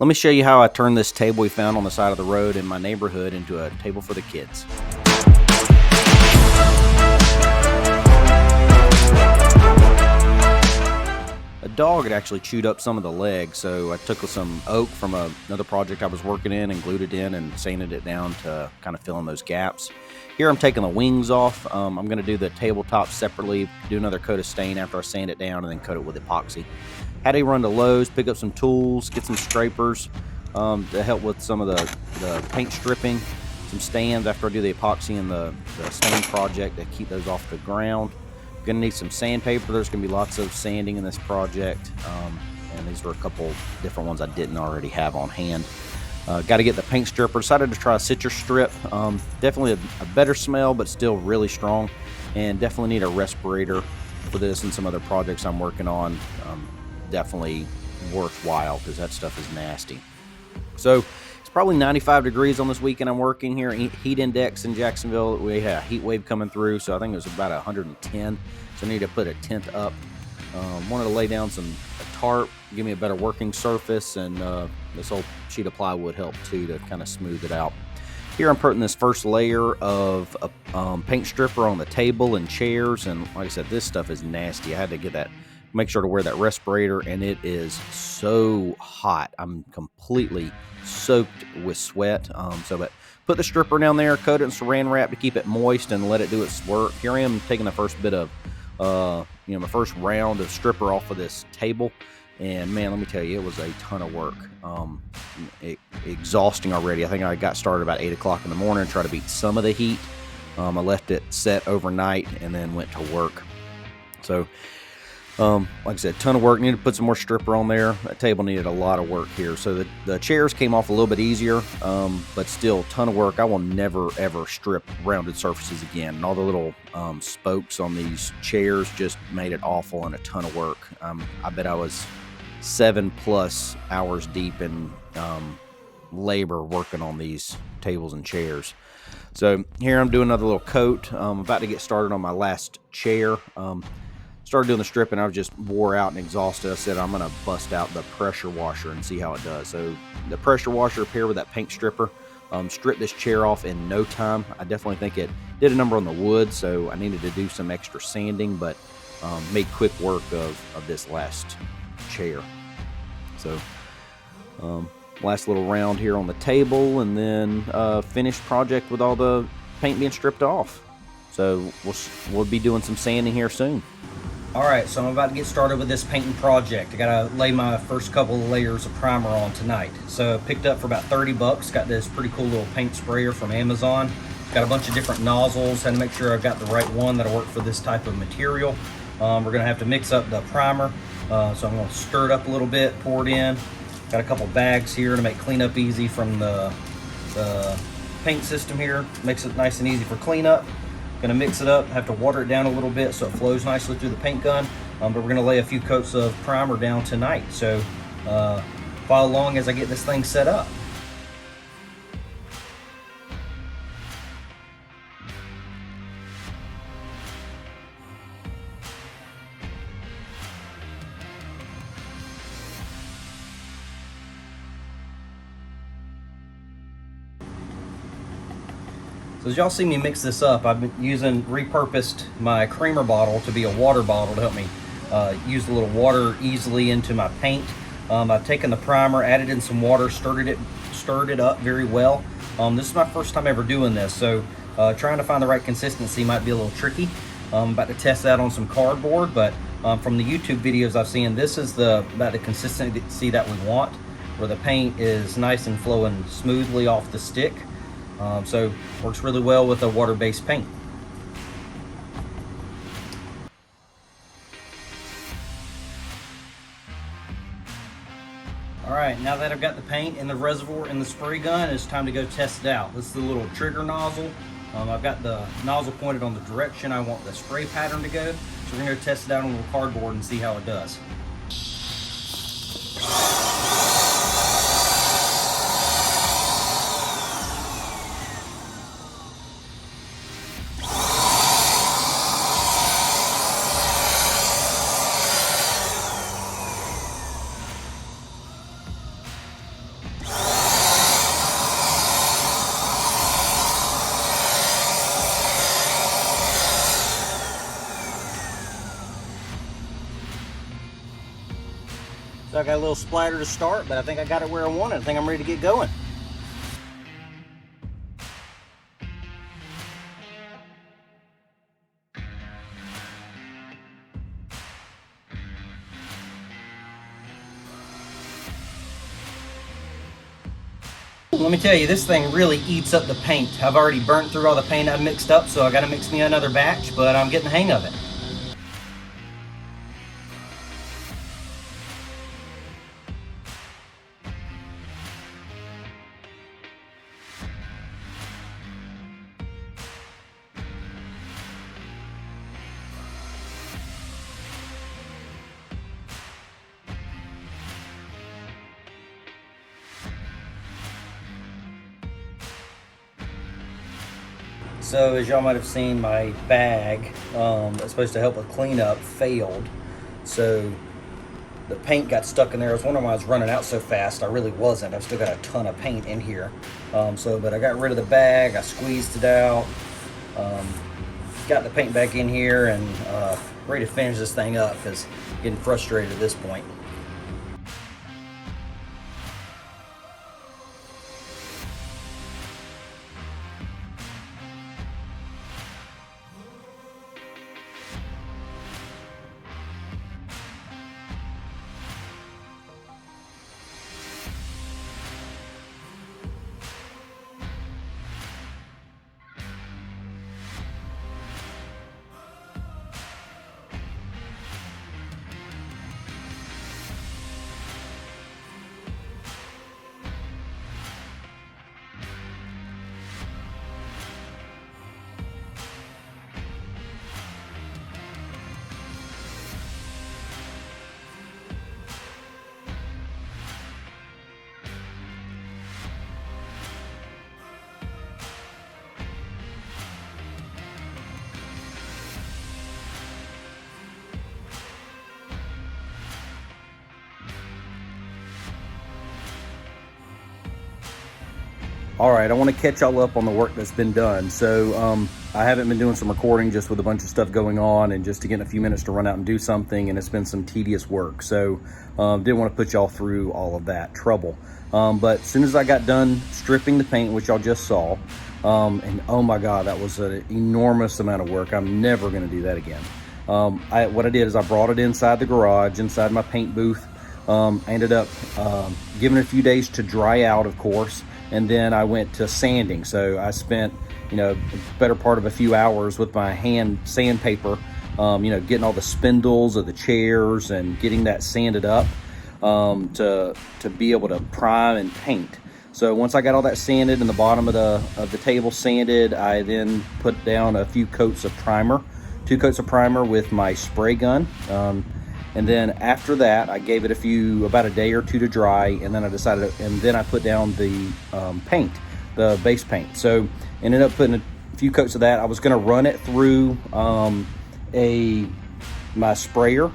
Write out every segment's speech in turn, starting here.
Let me show you how I turned this table we found on the side of the road in my neighborhood into a table for the kids. A dog had actually chewed up some of the legs, so I took some oak from another project I was working in and glued it in and sanded it down to kind of fill in those gaps. Here I'm taking the wings off. I'm going to do the tabletop separately, do another coat of stain after I sand it down, and then coat it with epoxy. Had to run to Lowe's, pick up some tools, get some scrapers to help with some of the paint stripping, some stands after I do the epoxy and the stain project to keep those off the ground. Gonna need some sandpaper. There's gonna be lots of sanding in this project, and these were a couple different ones I didn't already have on hand. Got to get the paint stripper. Decided to try a citrus strip. Definitely a better smell, but still really strong, and definitely need a respirator for this and some other projects I'm working on. Definitely worthwhile because that stuff is nasty. So it's probably 95 degrees on this weekend I'm working here. Heat index in Jacksonville, we had a heat wave coming through, so I think it was about 110. So I need to put a tent up. Wanted to lay down a tarp, give me a better working surface, and this old sheet of plywood helped too to kind of smooth it out. Here I'm putting this first layer of paint stripper on the table and chairs, and like I said, this stuff is nasty. I had to get that, make sure to wear that respirator, and it is so hot. I'm completely soaked with sweat. But put the stripper down there, coat it in saran wrap to keep it moist and let it do its work. Here I am taking the first bit of my first round of stripper off of this table, and man, let me tell you, it was a ton of work. Exhausting already. I think I got started about 8 o'clock in the morning and tried to beat some of the heat. I left it set overnight and then went to work. So like I said, ton of work. Needed to put some more stripper on there. That table needed a lot of work here. So the chairs came off a little bit easier, but still ton of work. I will never, ever strip rounded surfaces again. And all the little spokes on these chairs just made it awful and a ton of work. I bet I was 7+ hours deep in labor working on these tables and chairs. So here I'm doing another little coat. I'm about to get started on my last chair. Started doing the stripping, I was just wore out and exhausted. I said I'm going to bust out the pressure washer and see how it does. So the pressure washer paired with that paint stripper stripped this chair off in no time. I definitely think it did a number on the wood, so I needed to do some extra sanding, but made quick work of this last chair. So last little round here on the table, and then finished project with all the paint being stripped off. So we'll be doing some sanding here soon. Alright, so I'm about to get started with this painting project. I gotta lay my first couple of layers of primer on tonight. So picked up for about 30 bucks. Got this pretty cool little paint sprayer from Amazon. Got a bunch of different nozzles. Had to make sure I've got the right one that'll work for this type of material. We're gonna have to mix up the primer. So I'm gonna stir it up a little bit, pour it in. Got a couple bags here to make cleanup easy from the paint system here. Makes it nice and easy for cleanup. Gonna mix it up, have to water it down a little bit so it flows nicely through the paint gun. But we're gonna lay a few coats of primer down tonight. So follow along as I get this thing set up. So as y'all see me mix this up, I've been repurposed my creamer bottle to be a water bottle to help me use a little water easily into my paint. I've taken the primer, added in some water, stirred it up very well. This is my first time ever doing this, so trying to find the right consistency might be a little tricky. I'm about to test that on some cardboard, but from the YouTube videos I've seen, this is about the consistency that we want, where the paint is nice and flowing smoothly off the stick. So works really well with a water-based paint. All right, now that I've got the paint in the reservoir and the spray gun, it's time to go test it out. This is the little trigger nozzle. I've got the nozzle pointed on the direction I want the spray pattern to go. So we're gonna go test it out on a little cardboard and see how it does. Still got a little splatter to start, but I think I got it where I want it. I think I'm ready to get going. Let me tell you, this thing really eats up the paint. I've already burnt through all the paint I've mixed up, so I gotta mix me another batch, but I'm getting the hang of it. So as y'all might have seen, my bag that's supposed to help with cleanup failed. So the paint got stuck in there. I was wondering why I was running out so fast. I really wasn't. I've still got a ton of paint in here. But I got rid of the bag. I squeezed it out. Got the paint back in here and ready to finish this thing up because I'm getting frustrated at this point. All right, I want to catch y'all up on the work that's been done. So I haven't been doing some recording just with a bunch of stuff going on and just to get a few minutes to run out and do something, and it's been some tedious work. So didn't want to put y'all through all of that trouble. But as soon as I got done stripping the paint, which y'all just saw, and oh my God, that was an enormous amount of work. I'm never gonna do that again. What I did is I brought it inside the garage, inside my paint booth. I ended up giving it a few days to dry out, of course. And then I went to sanding. So I spent, the better part of a few hours with my hand sandpaper, getting all the spindles of the chairs and getting that sanded up to be able to prime and paint. So once I got all that sanded and the bottom of the table sanded, I then put down a few coats of primer, 2 coats of primer with my spray gun. And then after that, I gave it about a day or two to dry, and then I put down the paint, the base paint. So ended up putting a few coats of that. I was gonna run it through my sprayer,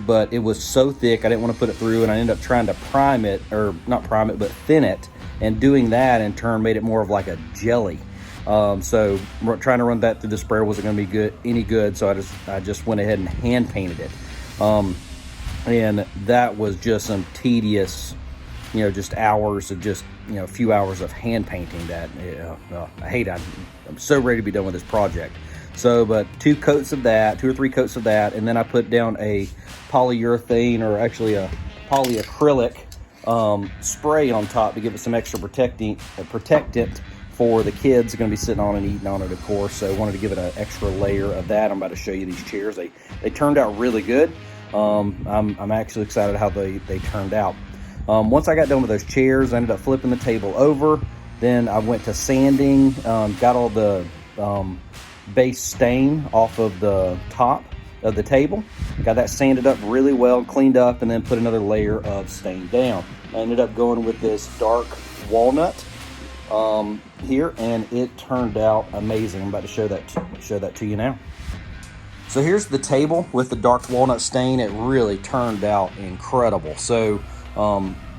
but it was so thick, I didn't want to put it through, and I ended up trying to prime it, or not prime it, but thin it, and doing that in turn made it more of like a jelly. So trying to run that through the sprayer wasn't gonna be any good, so I just went ahead and hand painted it. And that was just some tedious, just hours of a few hours of hand painting that I hate. I'm so ready to be done with this project. So, but 2 or 3 coats of that, and then I put down a polyurethane, or actually a polyacrylic spray on top to give it some extra protectant for the kids are going to be sitting on and eating on it, of course. So I wanted to give it an extra layer of that. I'm about to show you these chairs. They turned out really good. I'm actually excited how they turned out. Once I got done with those chairs, I ended up flipping the table over. Then I went to sanding, got all the base stain off of the top of the table. Got that sanded up really well, cleaned up, and then put another layer of stain down. I ended up going with this dark walnut here, and it turned out amazing. I'm about to show that to you now. So here's the table with the dark walnut stain. It really turned out incredible. So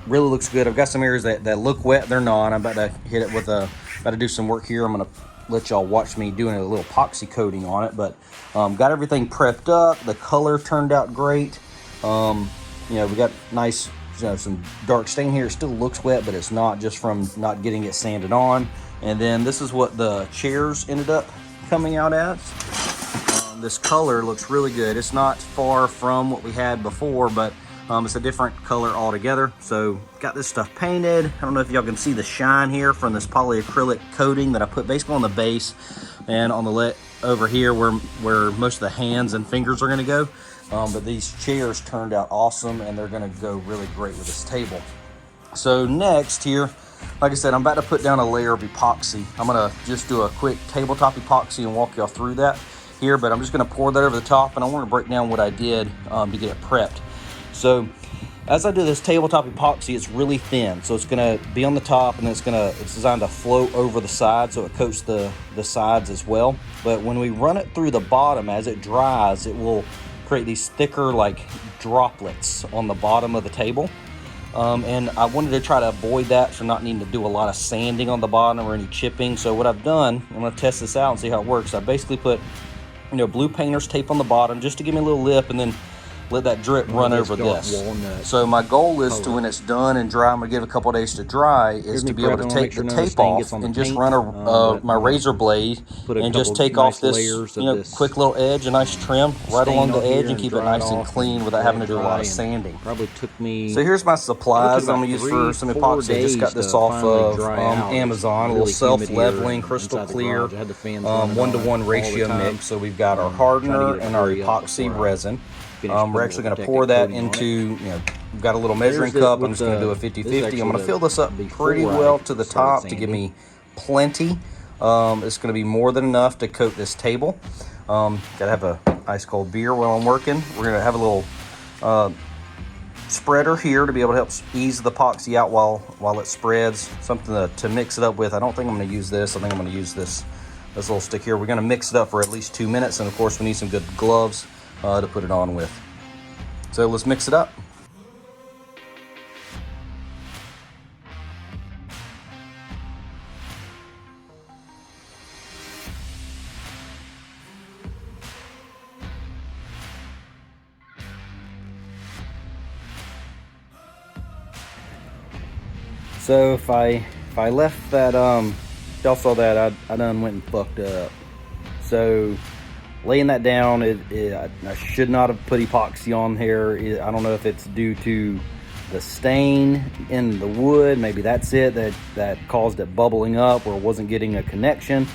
really looks good. I've got some areas that look wet. They're not. I'm about to hit it with about to do some work here. I'm gonna let y'all watch me doing a little epoxy coating on it, but got everything prepped up. The color turned out great. you know, we got nice, you know, some dark stain here. It still looks wet, but it's not, just from not getting it sanded on. And then this is what the chairs ended up coming out as. This color looks really good. It's not far from what we had before, but it's a different color altogether. So got this stuff painted. I don't know if y'all can see the shine here from this polyacrylic coating that I put basically on the base and on the over here where most of the hands and fingers are gonna go. But these chairs turned out awesome, and they're gonna go really great with this table. So next here, like I said, I'm about to put down a layer of epoxy. I'm gonna just do a quick tabletop epoxy and walk y'all through that here, but I'm just going to pour that over the top, and I want to break down what I did to get it prepped. So as I do this tabletop epoxy, it's really thin, so it's going to be on the top, and it's designed to float over the side, so it coats the sides as well. But when we run it through the bottom, as it dries, it will create these thicker like droplets on the bottom of the table. And I wanted to try to avoid that, so not needing to do a lot of sanding on the bottom or any chipping. So what I've done, I'm going to test this out and see how it works. I basically put, you know, blue painter's tape on the bottom just to give me a little lip, and then let that drip run over this. So my goal is to, when it's done and dry, I'm gonna give it a couple of days to dry, is to be able to take the tape off and just run my razor blade and just take off this, you know, quick little edge, a nice trim right along the edge, and keep it nice and clean without having to do a lot of sanding. Probably took me. So here's my supplies I'm gonna use for some epoxy. I just got this off of Amazon, a little self-leveling, crystal clear, 1-to-1 ratio mix. So we've got our hardener and our epoxy resin. We're actually going to pour that into, you know, we've got a little measuring cup. I'm just going to do a 50-50. I'm going to fill this up pretty well to the top to give me plenty. It's going to be more than enough to coat this table. Got to have a ice cold beer while I'm working. We're going to have a little spreader here to be able to help ease the epoxy out while it spreads. Something to mix it up with. I don't think I'm going to use this. I think I'm going to use this little stick here. We're going to mix it up for at least 2 minutes, and of course we need some good gloves to put it on with. So let's mix it up. So if I left that, y'all saw that I done went and fucked up. So laying that down, I should not have put epoxy on here. I don't know if it's due to the stain in the wood. Maybe that's it, that caused it bubbling up or wasn't getting a connection.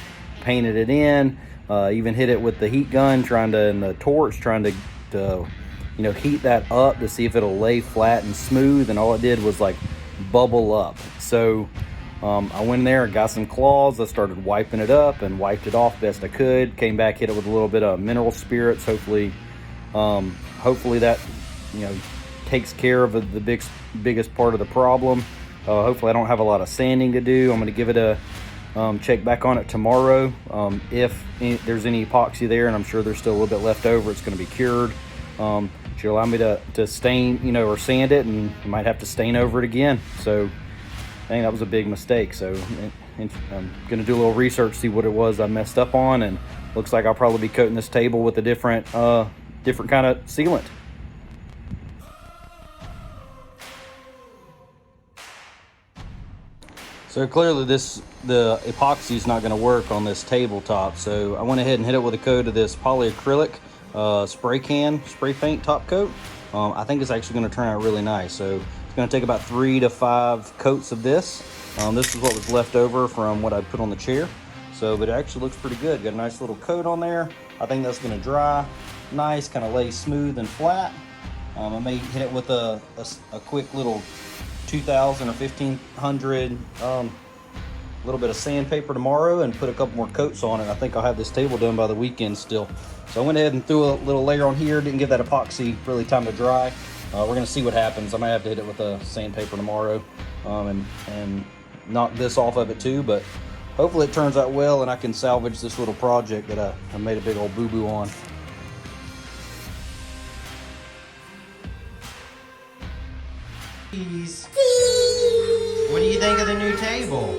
Painted it in, even hit it with the heat gun, and the torch, trying to you know, heat that up to see if it'll lay flat and smooth, and all it did was like bubble up. So I went in there and got some cloths. I started wiping it up and wiped it off best I could. Came back, hit it with a little bit of mineral spirits. Hopefully that, you know, takes care of the biggest part of the problem. Hopefully I don't have a lot of sanding to do. I'm going to give it a check back on it tomorrow. If there's any epoxy there, and I'm sure there's still a little bit left over, it's going to be cured. Should allow me to stain, you know, or sand it, and I might have to stain over it again. So I think that was a big mistake. So I'm going to do a little research, see what it was I messed up on, and looks like I'll probably be coating this table with a different kind of sealant. So clearly the epoxy is not going to work on this tabletop. So I went ahead and hit it with a coat of this polyacrylic spray paint top coat. I think it's actually going to turn out really nice. So it's going to take about 3 to 5 coats of this. This is what was left over from what I put on the chair. So, but it actually looks pretty good. Got a nice little coat on there. I think that's going to dry nice, kind of lay smooth and flat. I may hit it with a quick little 2000 or 1500 little bit of sandpaper tomorrow and put a couple more coats on it. I think I'll have this table done by the weekend still. So I went ahead and threw a little layer on here. Didn't give that epoxy really time to dry. We're going to see what happens. I might have to hit it with a sandpaper tomorrow and knock this off of it too, but hopefully it turns out well and I can salvage this little project that I made a big old boo-boo on. What do you think of the new table?